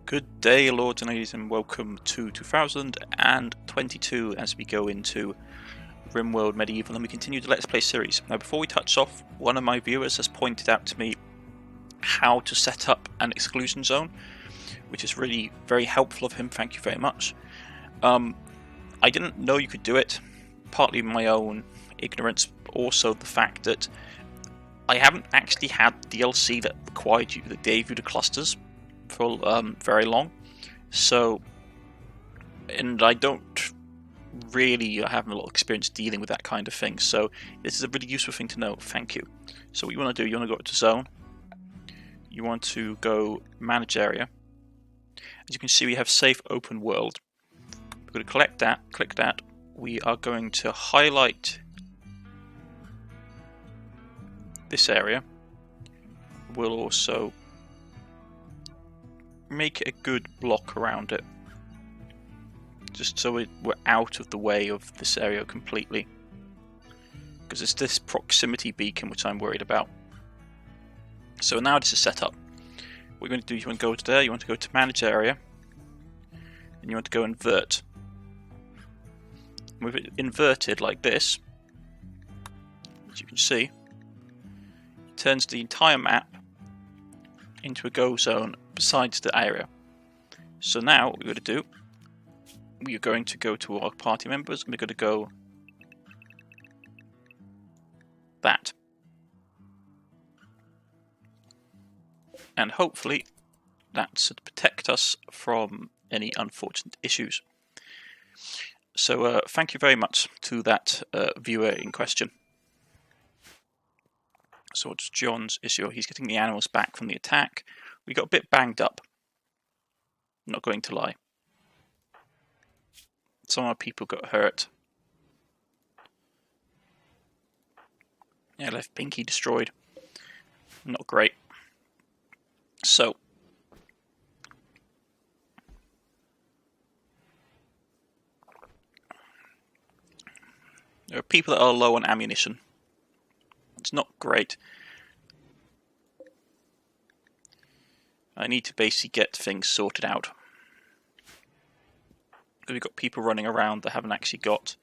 Good day, lords and ladies, and welcome to 2022 as we go into Rimworld Medieval and we continue the Let's Play series. Now, before we touch off, one of my viewers has pointed out to me how to set up an exclusion zone, which is really very helpful of him. Thank you very much. I didn't know you could do it, partly my own ignorance, but also the fact that I haven't actually had DLC that required you, that gave you the clusters for very long, so, and I don't really have a lot of experience dealing with that kind of thing, so this is a really useful thing to know. Thank you. So what you want to do, you want to go to zone, you want to go manage area. As you can see, we have safe open world. We're going to click that, we are going to highlight this area. We'll also make a good block around it, just so we're out of the way of this area completely, because it's this proximity beacon which I'm worried about. So now this is set up. What you're going to do, you want to go to there, you want to go to manage area, and you want to go invert. With it inverted like this, as you can see, it turns the entire map into a go zone besides the area. So now what we're going to do, we are going to go to our party members and we're going to go that. And hopefully that should protect us from any unfortunate issues. So thank you very much to that viewer in question. So what's John's issue? He's getting the animals back from the attack. We got a bit banged up, I'm not going to lie. Some of our people got hurt. Yeah, left Pinky destroyed. Not great. So there are people that are low on ammunition. It's not great. I need to basically get things sorted out. We've got people running around that haven't actually got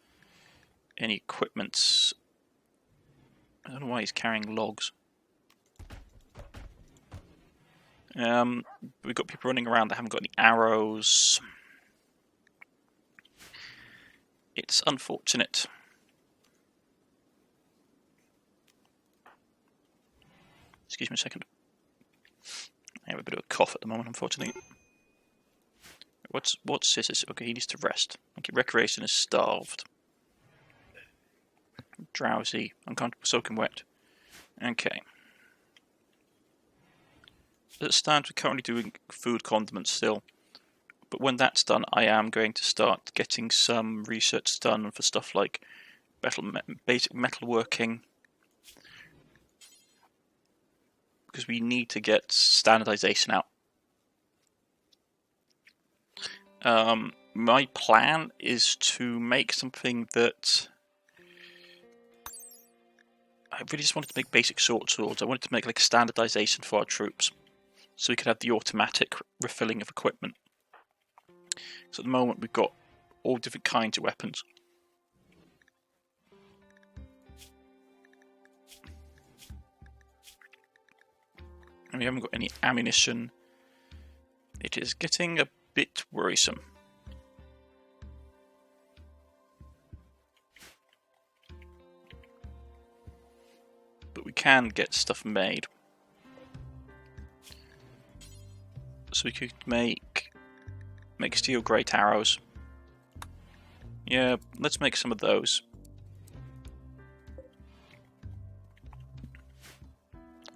any equipment. I don't know why he's carrying logs. We've got people running around that haven't got any arrows. It's unfortunate. Excuse me a second. I have a bit of a cough at the moment, unfortunately. What's this? Okay, he needs to rest. Okay, recreation is starved. Drowsy, uncomfortable, soaking wet. Okay. As it stands, we're currently doing food condiments still. But when that's done, I am going to start getting some research done for stuff like basic metalworking. Because we need to get standardization out. My plan is to make something that I really just wanted to make basic sword tools. I wanted to make like a standardization for our troops, so we could have the automatic refilling of equipment. So at the moment we've got all different kinds of weapons. And we haven't got any ammunition. It is getting a bit worrisome. But we can get stuff made. So we could make steel great arrows. Yeah, let's make some of those.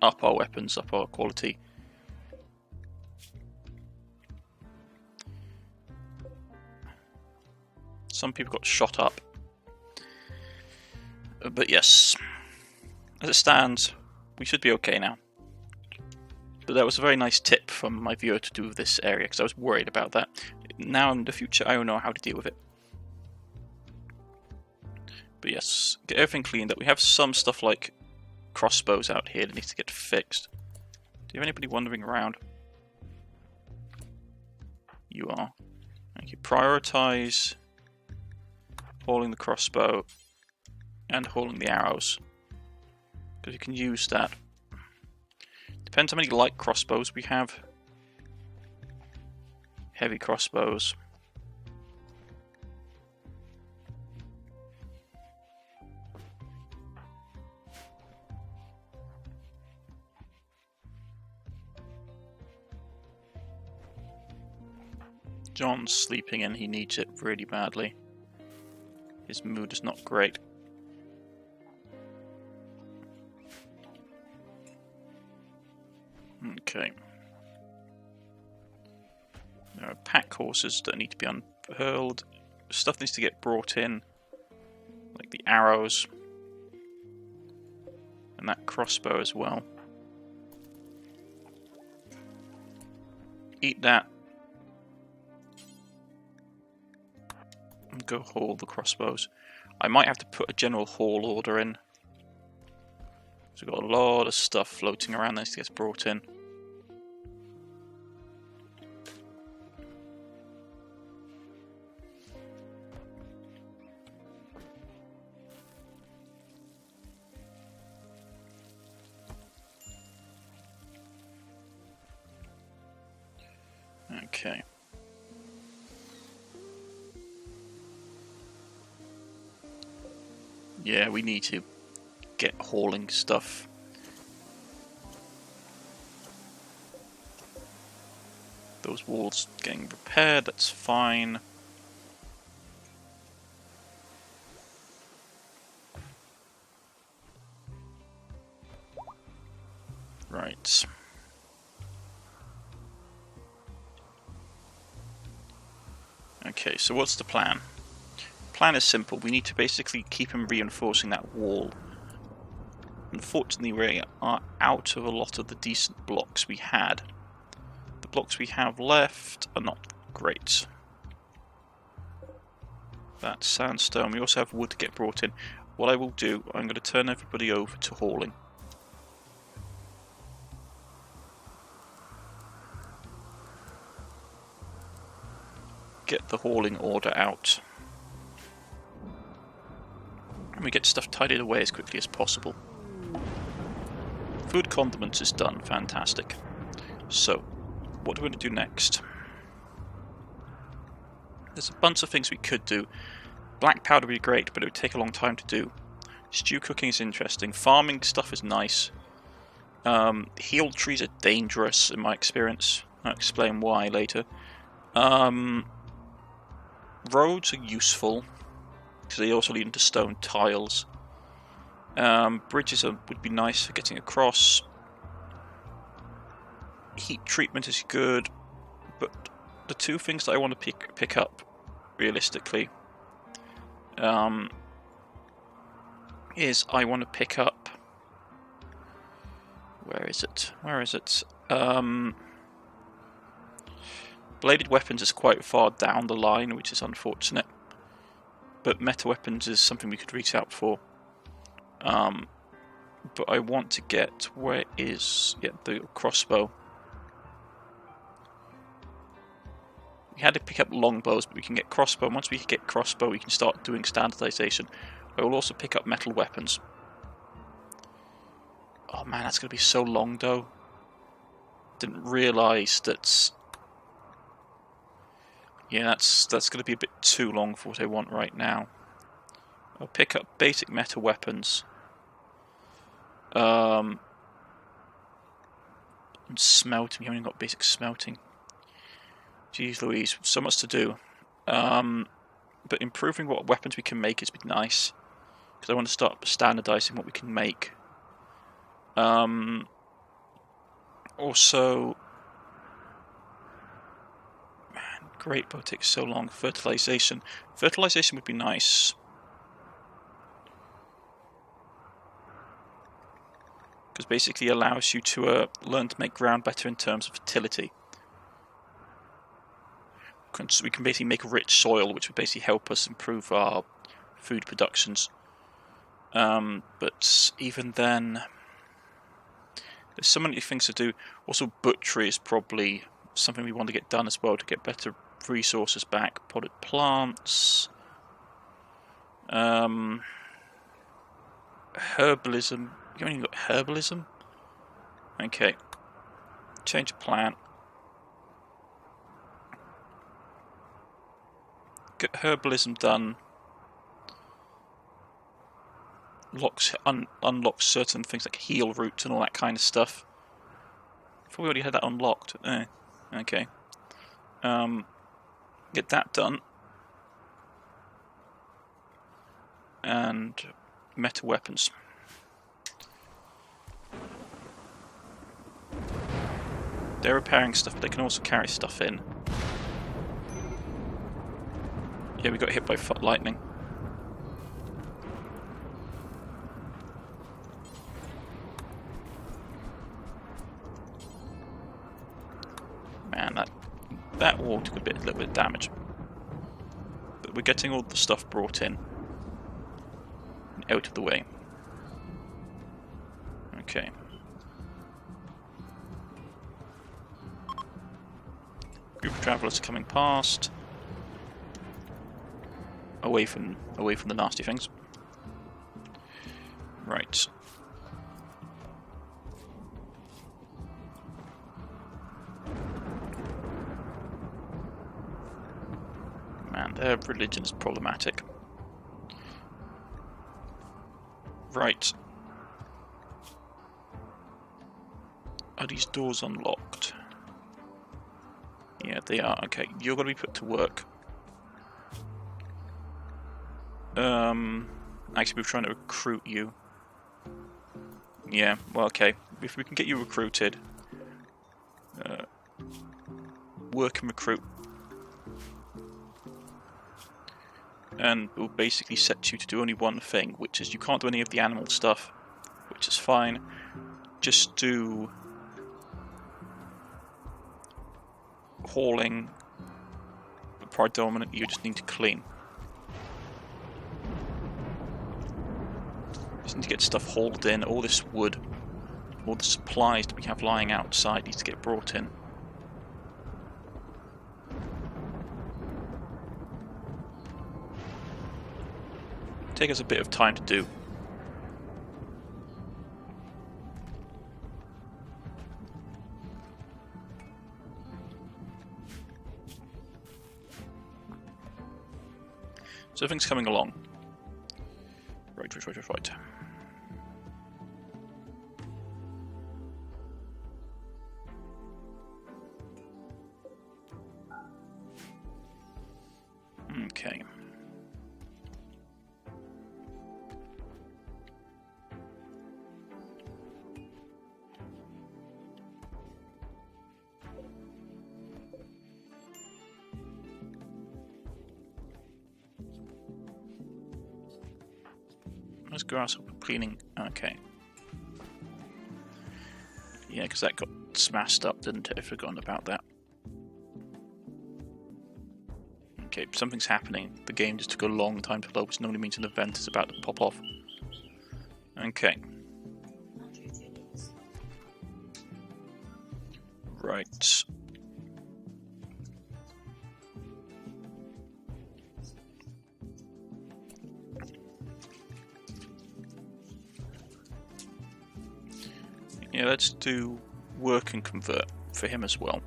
Up our weapons, up our quality. Some people got shot up. But yes, as it stands, we should be okay now. But that was a very nice tip from my viewer to do this area, because I was worried about that. Now in the future, I don't know how to deal with it. But yes, get everything cleaned up. We have some stuff like crossbows out here that needs to get fixed. Do you have anybody wandering around? You are. Thank you. Prioritize hauling the crossbow and hauling the arrows, because you can use that. Depends how many light crossbows we have. Heavy crossbows. John's sleeping and he needs it really badly. His mood is not great. Okay. There are pack horses that need to be unfurled. Stuff needs to get brought in, like the arrows. And that crossbow as well. Eat that. And go haul the crossbows. I might have to put a general haul order in. So we've got a lot of stuff floating around that gets brought in. Okay. Yeah, we need to get hauling stuff. Those walls getting repaired, that's fine. Right. Okay, so what's the plan? Plan is simple. We need to basically keep him reinforcing that wall. Unfortunately, we are out of a lot of the decent blocks we had. The blocks we have left are not great. That's sandstone. We also have wood to get brought in. What I will do, I'm going to turn everybody over to hauling. Get the hauling order out. And we get stuff tidied away as quickly as possible. Food condiments is done. Fantastic. So, what are we going to do next? There's a bunch of things we could do. Black powder would be great, but it would take a long time to do. Stew cooking is interesting. Farming stuff is nice. Healed trees are dangerous in my experience. I'll explain why later. Roads are useful, because they also lead into stone tiles. Bridges would be nice for getting across. Heat treatment is good, but the two things that I want to pick up, realistically, is I want to pick up... Where is it? Where is it? Bladed weapons is quite far down the line, which is unfortunate. But meta weapons is something we could reach out for. But I want to get... Where is... Yeah, the crossbow. We had to pick up longbows, but we can get crossbow. And once we get crossbow, we can start doing standardization. I will also pick up metal weapons. Oh man, that's going to be so long, though. Didn't realise that... Yeah, that's going to be a bit too long for what I want right now. I'll pick up basic meta weapons. And smelting. We haven't got basic smelting. Jeez Louise, so much to do. But improving what weapons we can make is nice. Because I want to start standardizing what we can make. Also... Great, but it takes so long. Fertilization. Fertilization would be nice. Because basically it allows you to learn to make ground better in terms of fertility. So we can basically make rich soil, which would basically help us improve our food productions. But even then, there's so many things to do. Also, butchery is probably something we want to get done as well to get better resources back. Potted plants. Herbalism. You only got herbalism? Okay. Change of plant. Get herbalism done. Unlocks certain things like heal roots and all that kind of stuff. I thought we already had that unlocked. Okay. Get that done. And meta weapons. They're repairing stuff, but they can also carry stuff in. Yeah, we got hit by lightning. Man, that wall took a little bit of damage. But we're getting all the stuff brought in. And out of the way. Okay. Group of travellers coming past. Away from the nasty things. Right. Man, their religion is problematic. Right. Are these doors unlocked? Yeah, they are. Okay, you're going to be put to work. Actually, we're trying to recruit you. Yeah, well, okay. If we can get you recruited, work and recruit. And we'll basically set you to do only one thing, which is you can't do any of the animal stuff, which is fine. Just do hauling, but predominantly you just need to clean. Just need to get stuff hauled in. All this wood, all the supplies that we have lying outside needs to get brought in. Take us a bit of time to do. So everything's coming along. Right. Okay. Let's grasshopper cleaning. Okay. Yeah, because that got smashed up, didn't it? I've forgotten about that. Okay, something's happening. The game just took a long time to load, which normally means an event is about to pop off. Okay. Right. Yeah, let's do work and convert for him as well.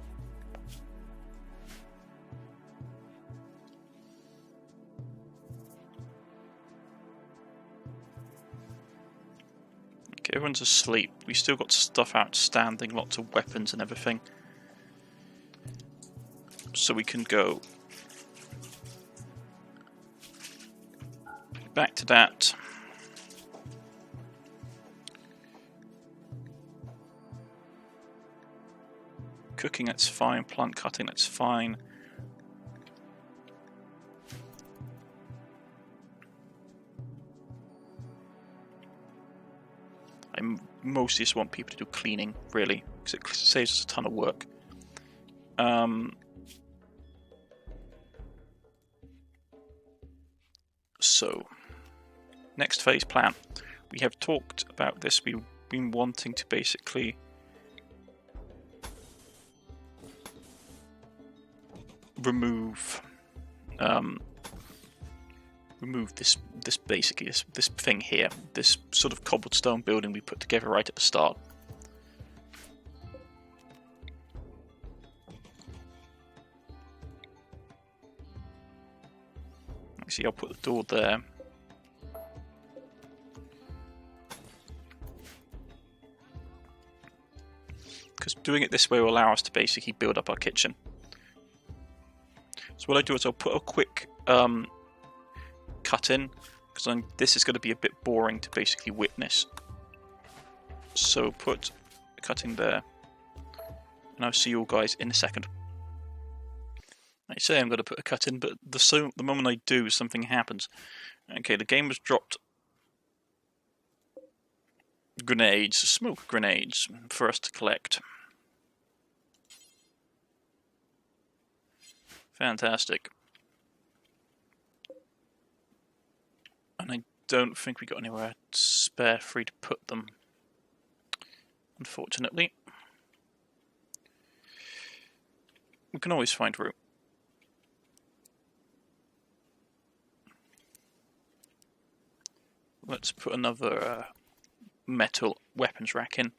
Okay, everyone's asleep. We still got stuff outstanding, lots of weapons and everything. So we can go back to that. Cooking, that's fine. Plant cutting, that's fine. I mostly just want people to do cleaning, really, because it saves us a ton of work. So, next phase plan. We have talked about this. We've been wanting to basically remove this basically this thing here, this sort of cobblestone building we put together right at the start. See, I'll put the door there. Because doing it this way will allow us to basically build up our kitchen. So what I do is I'll put a quick cut in, because this is going to be a bit boring to basically witness. So put a cut in there, and I'll see you all guys in a second. I say I'm going to put a cut in, but the moment I do, something happens. Okay, the game has dropped grenades, smoke grenades, for us to collect. Fantastic. And I don't think we got anywhere spare free to put them, unfortunately. We can always find room. Let's put another metal weapons rack in.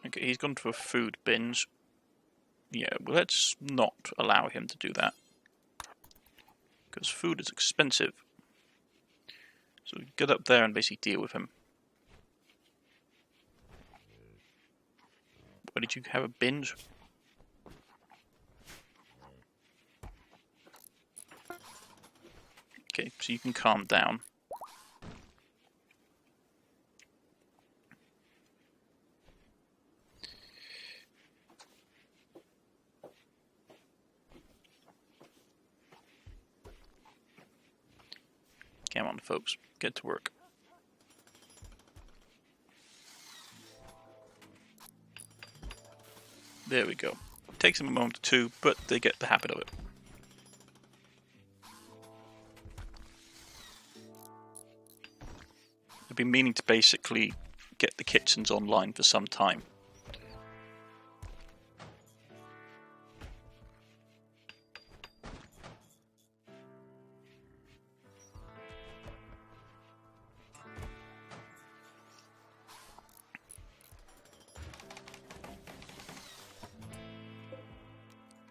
Okay, he's gone to a food binge. Yeah, well, let's not allow him to do that, because food is expensive. So we get up there and basically deal with him. Why did you have a binge? Okay, so you can calm down. Come on, folks, get to work. There we go. Takes them a moment or two, but they get the habit of it. I've been meaning to basically get the kitchens online for some time.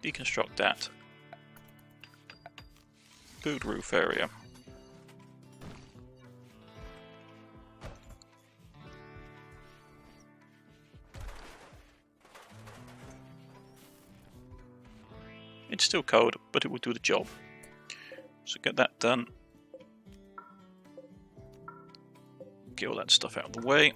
Deconstruct that. Food roof area. It's still cold, but it will do the job. So get that done. Get all that stuff out of the way.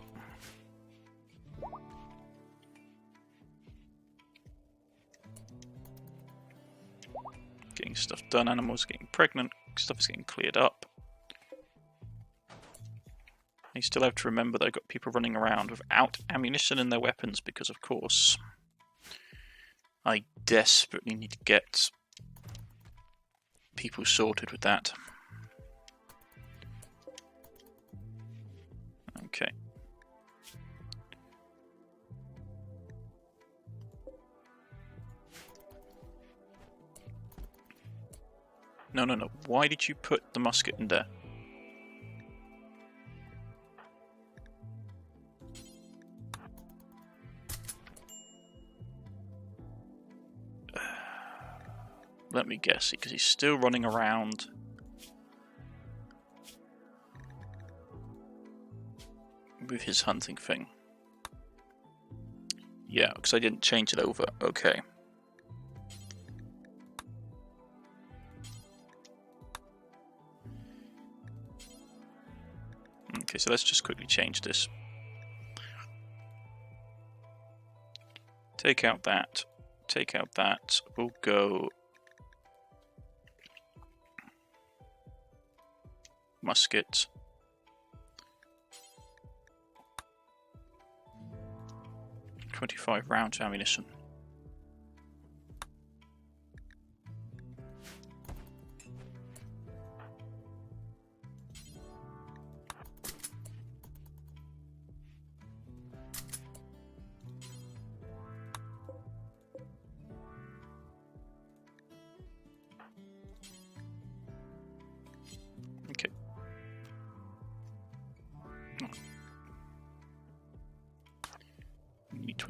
Getting stuff done, animals getting pregnant, stuff is getting cleared up. You still have to remember that I've got people running around without ammunition in their weapons because, of course, I desperately need to get people sorted with that. Okay. No. Why did you put the musket in there? Let me guess, because he's still running around. With his hunting thing. Yeah, because I didn't change it over. Okay. Okay, so let's just quickly change this. Take out that. Take out that. We'll go musket. .25 rounds of ammunition.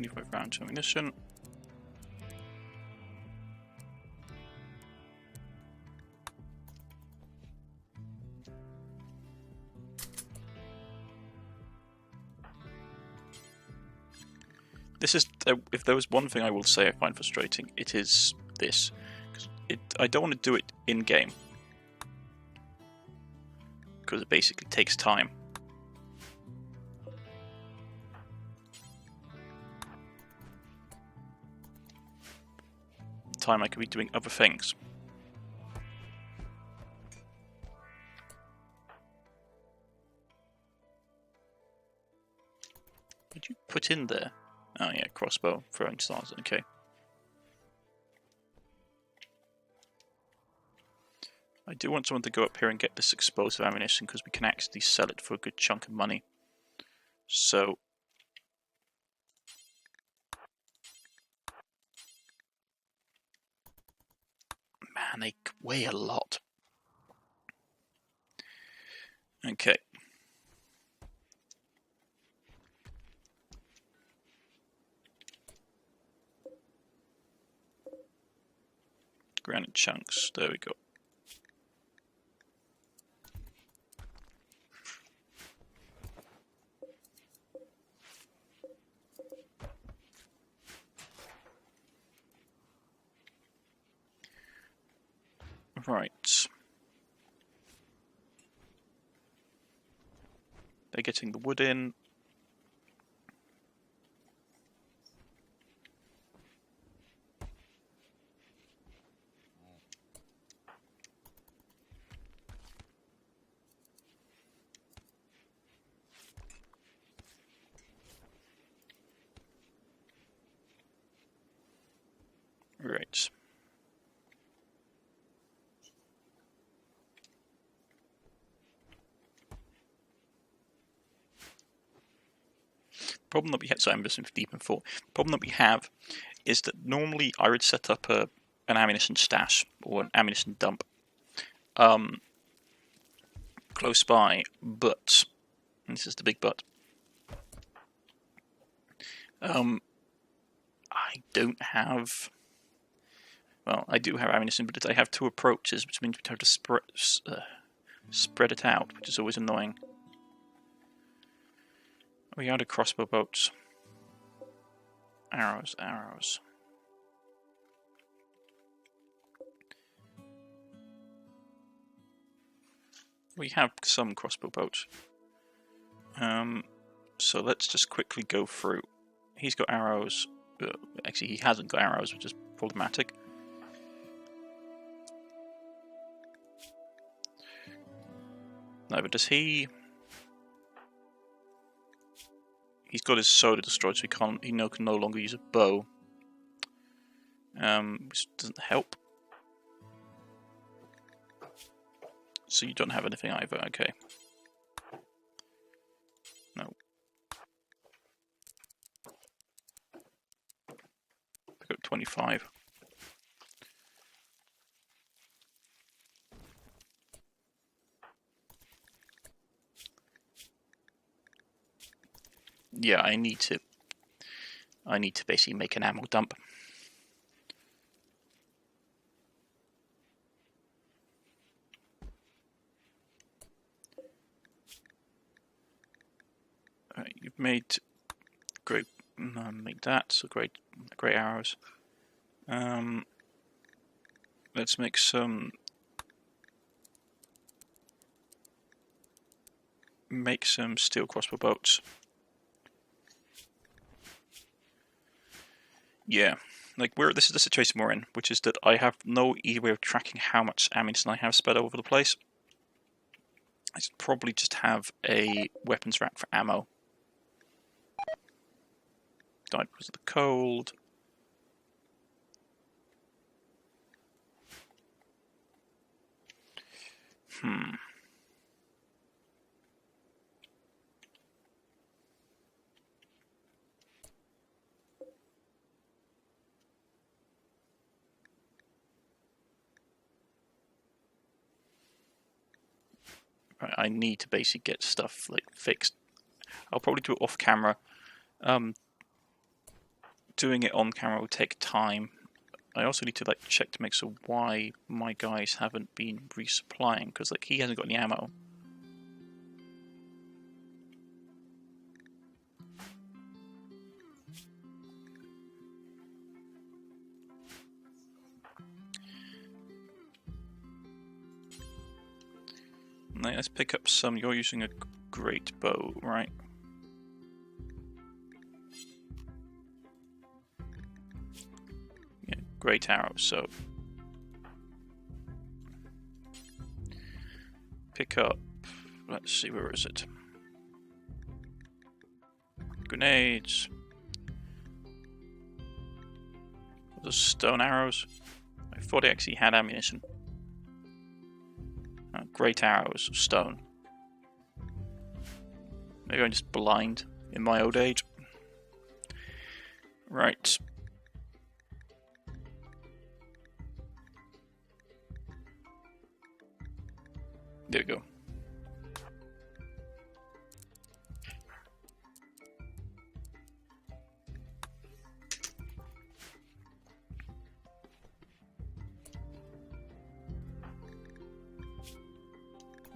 25 rounds of ammunition. This is, if there was one thing I will say I find frustrating, it is this. 'Cause I don't want to do it in-game. Because it basically takes time. Time I could be doing other things. What did you put in there? Oh yeah, crossbow, throwing stars, okay. I do want someone to go up here and get this explosive ammunition because we can actually sell it for a good chunk of money. So... Man, they weigh a lot. Okay. Granite chunks, there we go. Right. They're getting the wood in. Right. Problem that we have, so I'm listening for deep and full. Problem that we have is that normally I would set up an ammunition stash or an ammunition dump close by, but, and this is the big but, I don't have, well, I do have ammunition, but I have two approaches, which means we have to spread it out, which is always annoying. We out of crossbow bolts. Arrows, arrows. We have some crossbow bolts. So let's just quickly go through. He's got arrows. Actually, he hasn't got arrows, which is problematic. No, but does he... He's got his soda destroyed, so he can no longer use a bow. Which doesn't help. So you don't have anything either, okay. No. I got 25. Yeah, I need to basically make an ammo dump. Alright, you've made great, made that, so great arrows. Let's make some steel crossbow bolts. Yeah, like this is the situation we're in, which is that I have no easy way of tracking how much ammunition I have spread over the place. I should probably just have a weapons rack for ammo. Died because of the cold. Right, I need to basically get stuff like fixed. I'll probably do it off camera. doing it on camera will take time. I also need to like check to make sure why my guys haven't been resupplying, because like he hasn't got any ammo. Now, let's pick up some. You're using a great bow, right? Yeah, great arrows, so pick up, let's see, where is it? Grenades. The stone arrows. I thought I actually had ammunition. Great arrows of stone. Maybe I'm just blind in my old age. Right. There we go.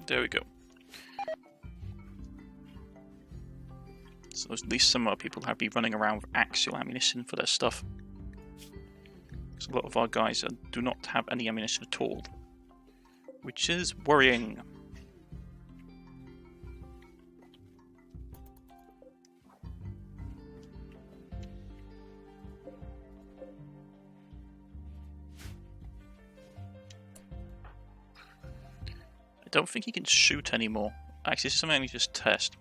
There we go. So at least some other people have been running around with actual ammunition for their stuff. Because a lot of our guys do not have any ammunition at all, which is worrying. I don't think he can shoot anymore. Actually, this is something I need to just test.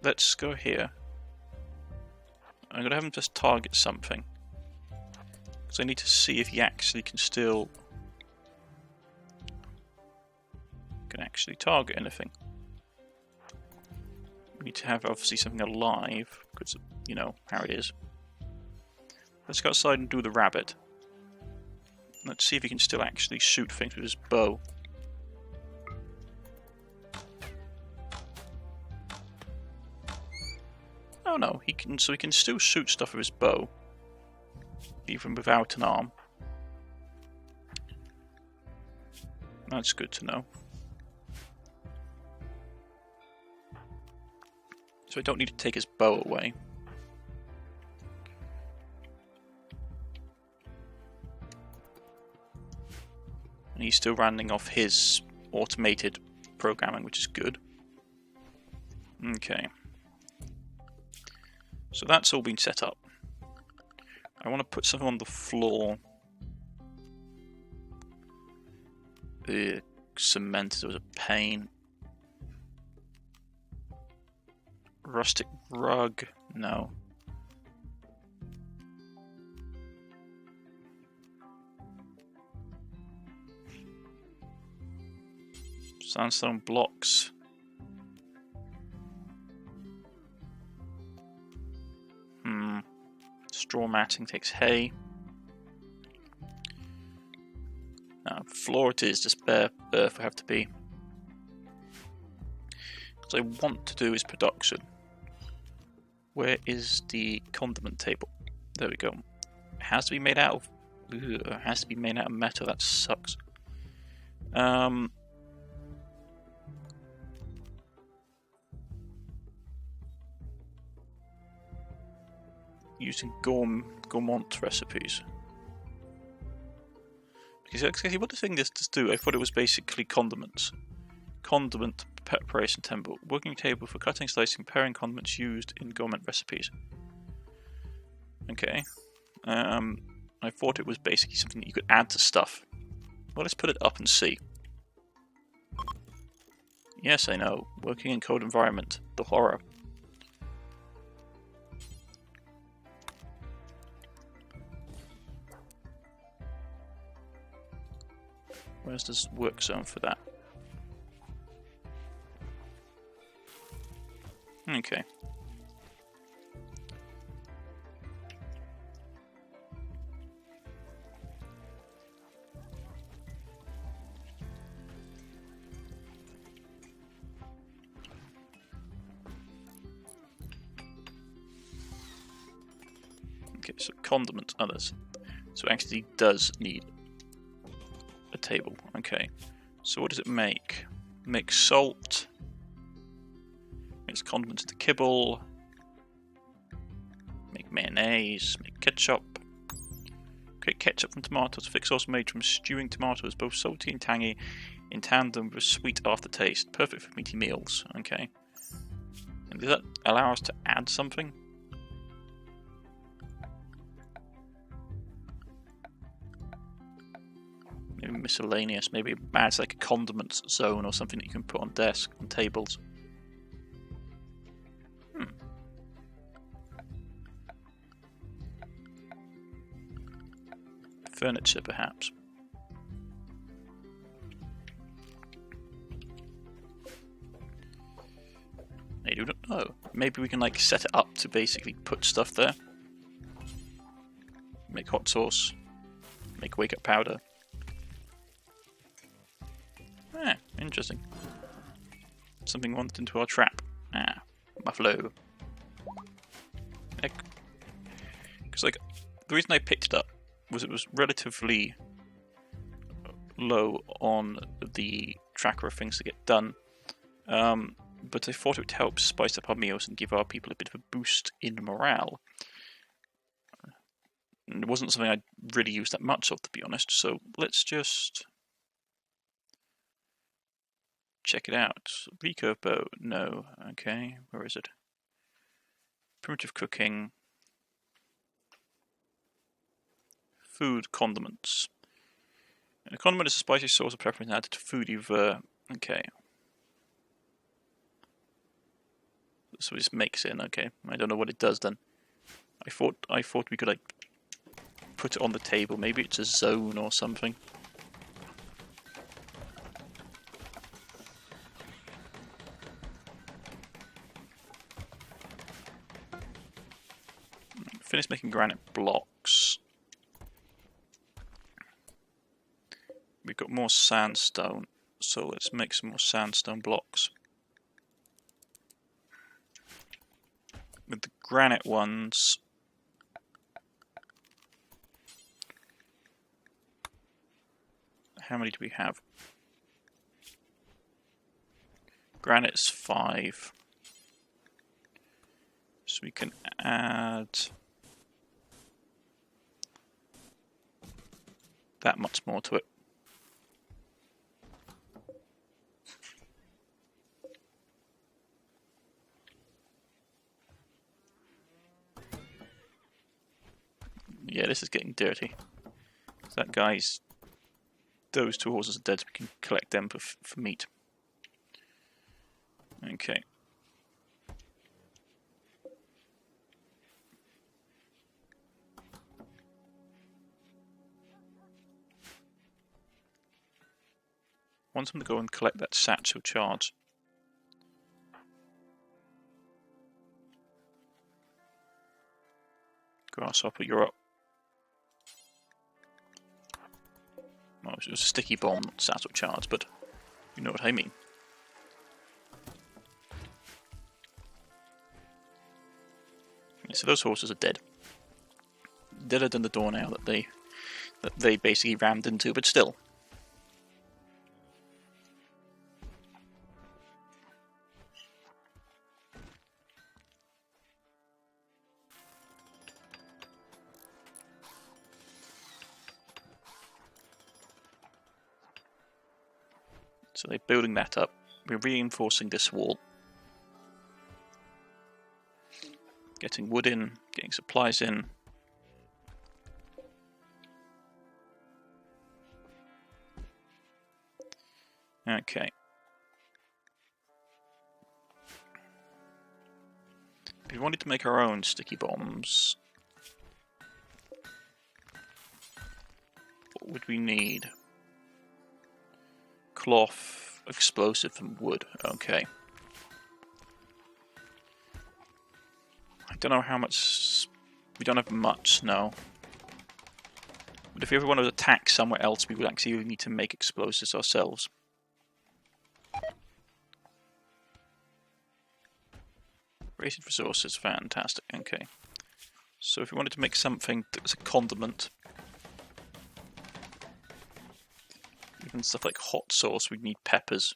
Let's go here. I'm going to have him just target something. Because I need to see if he actually can still... can actually target anything. We need to have, obviously, something alive. Because, you know, how it is. Let's go outside and do the rabbit. Let's see if he can still actually shoot things with his bow. Oh no, he can. So he can still shoot stuff with his bow, even without an arm. That's good to know. So I don't need to take his bow away. And he's still running off his automated programming, which is good. Okay. So that's all been set up. I want to put something on the floor. Ugh, cement was a pain. Rustic rug, no. Sandstone blocks. Straw matting takes hay. Floor it is, just bare earth will have to be. What I want to do is production. Where is the condiment table? There we go. It has to be made out of... it has to be made out of metal, that sucks. Using gourmand recipes. Because actually, what does this do? I thought it was basically condiments. Condiment preparation table. Working table for cutting, slicing, preparing condiments used in gourmand recipes. Okay. I thought it was basically something that you could add to stuff. Well, let's put it up and see. Yes, I know. Working in cold environment. The horror. Where's this work zone for that? Okay. so condiment others. So it actually does need a table. Okay. So what does it make? Make salt. Makes condiments into kibble. Make mayonnaise. Make ketchup. Create ketchup from tomatoes. Thick sauce made from stewing tomatoes, both salty and tangy, in tandem with a sweet aftertaste. Perfect for meaty meals. Okay. And does that allow us to add something? Maybe miscellaneous. Maybe it adds like a condiments zone or something that you can put on desks and tables. Furniture, perhaps. I do not know. Maybe we can like set it up to basically put stuff there. Make hot sauce. Make wake up powder. Interesting. Something wanted into our trap. Buffalo. Because like the reason I picked it up was it was relatively low on the tracker of things to get done. But I thought it would help spice up our meals and give our people a bit of a boost in morale. And it wasn't something I really used that much of, to be honest, so let's just check it out. Recurve bow, no. Okay, where is it? Primitive cooking. Food condiments. And a condiment is a spicy sauce of preference added to food you've... okay. So it just makes it in, okay. I don't know what it does then. I thought we could like put it on the table. Maybe it's a zone or something. Finish making granite blocks. We've got more sandstone, so let's make some more sandstone blocks. With the granite ones, how many do we have? Granite's 5. So we can add that much more to it. Yeah, this is getting dirty. That guy's... Those 2 horses are dead, so we can collect them for meat. Okay. Want them to go and collect that satchel charge. Grasshopper, you're up. Well, it was a sticky bomb, not satchel charge, but you know what I mean. So those horses are dead. Deader than the door now that they basically rammed into, but still. So they're building that up. We're reinforcing this wall. Getting wood in, getting supplies in. Okay. If we wanted to make our own sticky bombs, what would we need? Cloth, explosive, and wood. Okay. I don't know how much... We don't have much, no. But if we ever want to attack somewhere else, we would actually need to make explosives ourselves. Rated resources, fantastic, okay. So if we wanted to make something that was a condiment, even stuff like hot sauce, we'd need peppers.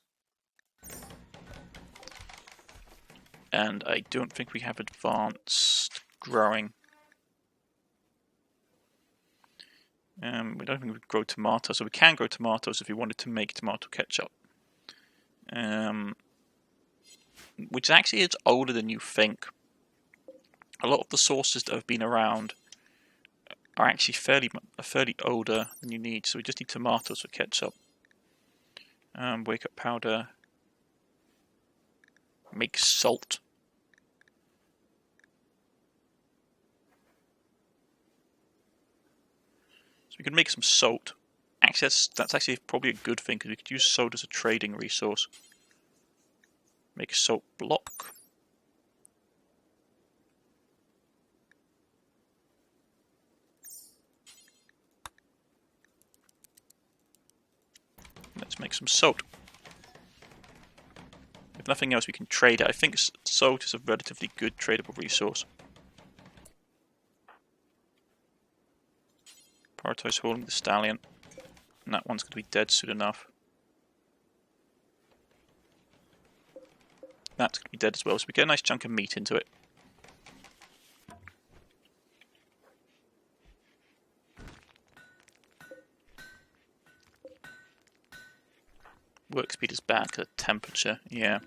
And I don't think we have advanced growing. We don't think we grow tomatoes, so we can grow tomatoes if we wanted to make tomato ketchup. Which actually is older than you think. A lot of the sauces that have been around are actually fairly older than you need, so we just need tomatoes for ketchup. Wake up powder. Make salt. So we could make some salt. Actually, that's actually probably a good thing, because we could use salt as a trading resource. Make a salt block. Let's make some salt. If nothing else, we can trade it. I think salt is a relatively good tradable resource. Prioritize hauling the stallion. And that one's going to be dead soon enough. That's going to be dead as well, so we get a nice chunk of meat into it. Work speed is bad because of temperature, yeah.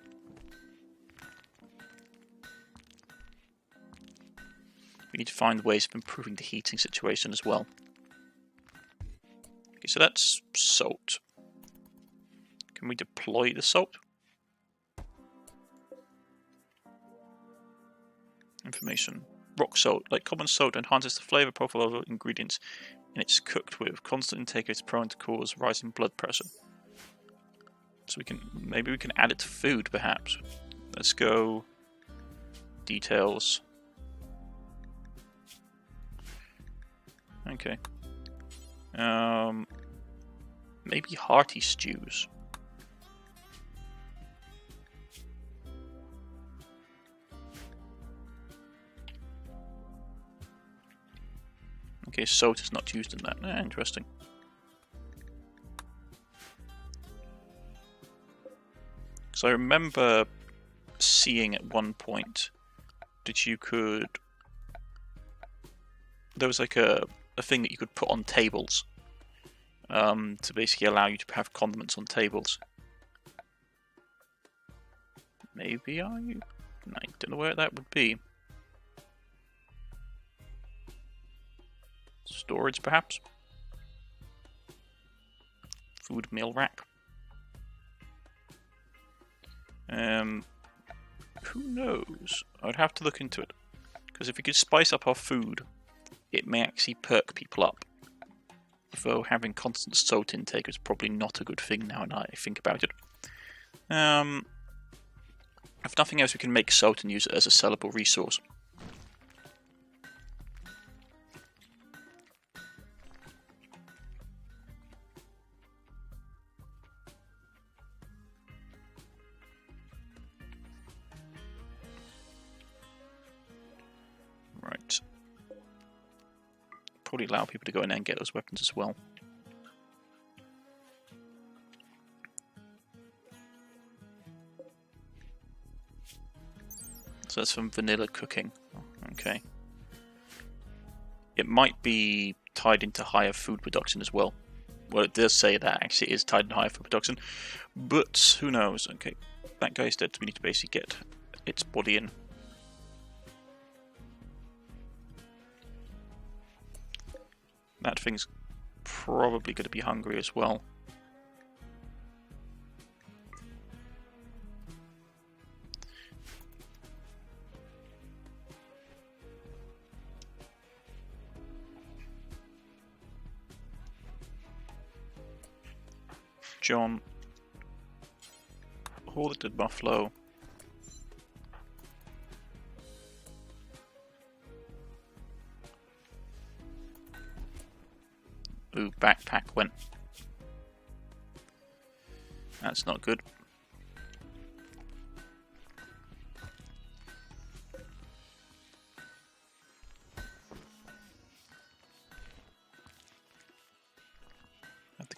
We need to find ways of improving the heating situation as well. Okay, so that's salt. Can we deploy the salt? Information. Rock salt, like common salt, enhances the flavor profile of ingredients and it's cooked with. Constant intake is prone to cause rising blood pressure. So maybe we can add it to food, perhaps. Let's go details. Okay. Maybe hearty stews. Okay, salt is not used in that. Interesting. So I remember seeing at one point that you could... There was like a thing that you could put on tables to basically allow you to have condiments on tables. Maybe I don't know where that would be. Storage, perhaps? Food meal rack. Who knows? I'd have to look into it. Because if we could spice up our food, it may actually perk people up. Though having constant salt intake is probably not a good thing now that I think about it. If nothing else, we can make salt and use it as a sellable resource. Right. Probably allow people to go in there and get those weapons as well. So that's from vanilla cooking. Okay. It might be tied into higher food production as well. Well, it does say that actually it is tied into higher food production, but who knows? Okay, that guy's dead, so we need to basically get its body in. That thing's probably going to be hungry as well. John, hold it to buffalo. Ooh, backpack went. That's not good.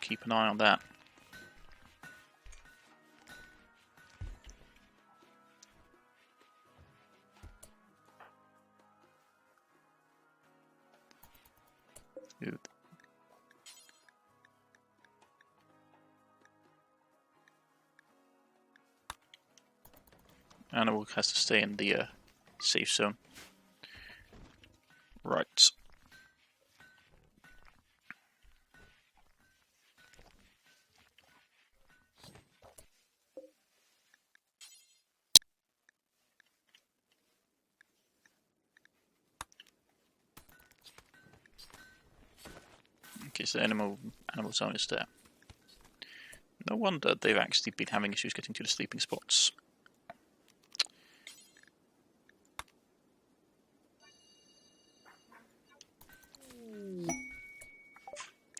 keep an eye on that. Good. Animal has to stay in the safe zone. Right. Okay, so the animal zone is there. No wonder they've actually been having issues getting to the sleeping spots.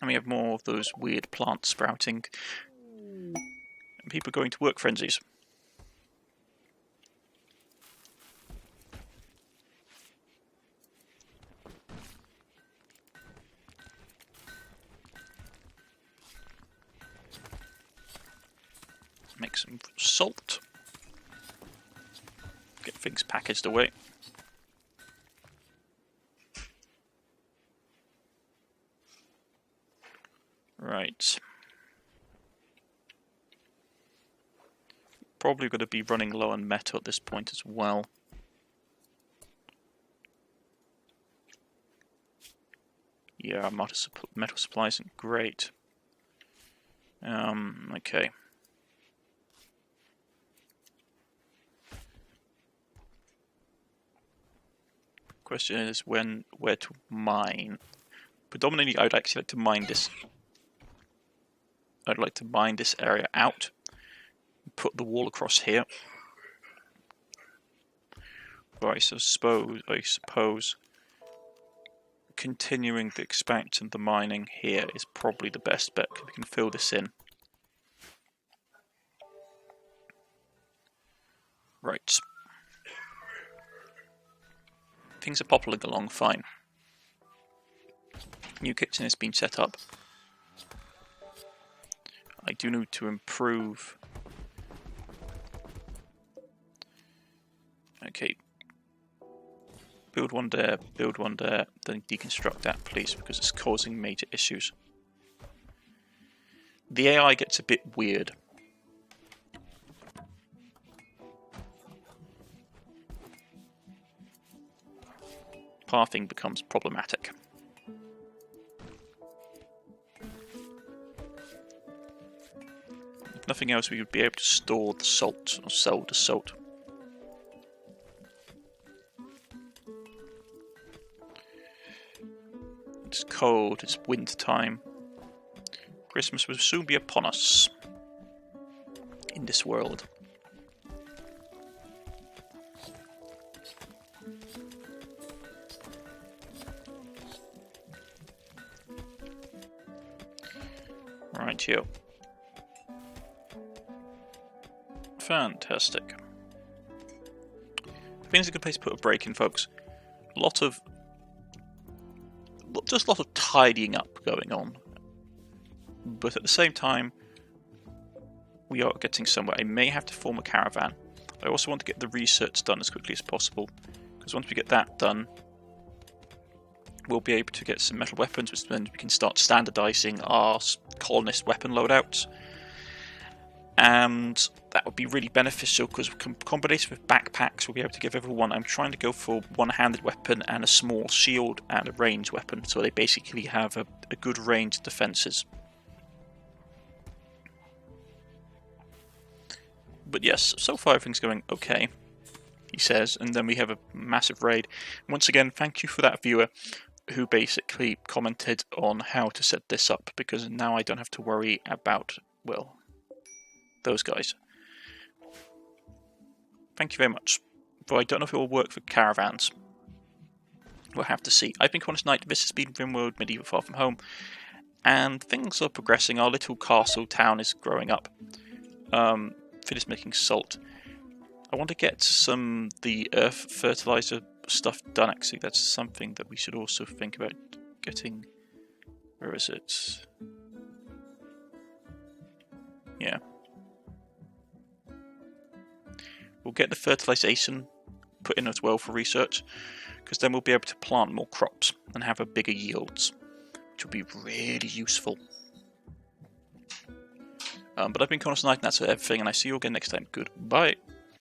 And we have more of those weird plants sprouting. And people going to work frenzies. Make some salt. Get things packaged away. Right. Probably going to be running low on metal at this point as well. Yeah, our metal supply isn't great. Okay. Question is where to mine. Predominantly, I'd actually like to mine this. I'd like to mine this area out. Put the wall across here. Right, so I suppose continuing the expansion, the mining here is probably the best bet. We can fill this in. Right. Things are popping along fine. New kitchen has been set up. I do need to improve. Okay. Build one there, then deconstruct that please, because it's causing major issues. The AI gets a bit weird. Pathing becomes problematic. If nothing else, we would be able to store the salt or sell the salt. It's cold, it's winter time. Christmas will soon be upon us in this world. Right here. Fantastic. I think it's a good place to put a break in, folks. Just a lot of tidying up going on. But at the same time, we are getting somewhere. I may have to form a caravan. I also want to get the research done as quickly as possible, because once we get that done, we'll be able to get some metal weapons, which then we can start standardizing our colonist weapon loadouts. And that would be really beneficial, because combination with backpacks, we'll be able to give everyone. I'm trying to go for one-handed weapon and a small shield and a ranged weapon, so they basically have a good range of defenses. But yes, so far everything's going okay, he says, and then we have a massive raid. Once again, thank you for that viewer who basically commented on how to set this up, because now I don't have to worry about, well, those guys. Thank you very much. But I don't know if it will work for caravans. We'll have to see. I've been Cornish-Knight, this has been Rimworld Medieval Far From Home, and things are progressing. Our little castle town is growing up. Finished making salt. I want to get the earth fertilizer stuff done, actually. That's something that we should also think about getting. Where is it? Yeah. We'll get the fertilization put in as well for research, because then we'll be able to plant more crops and have a bigger yields, which will be really useful. But I've been Cornish-Knight, and that's everything, and I see you again next time. Goodbye.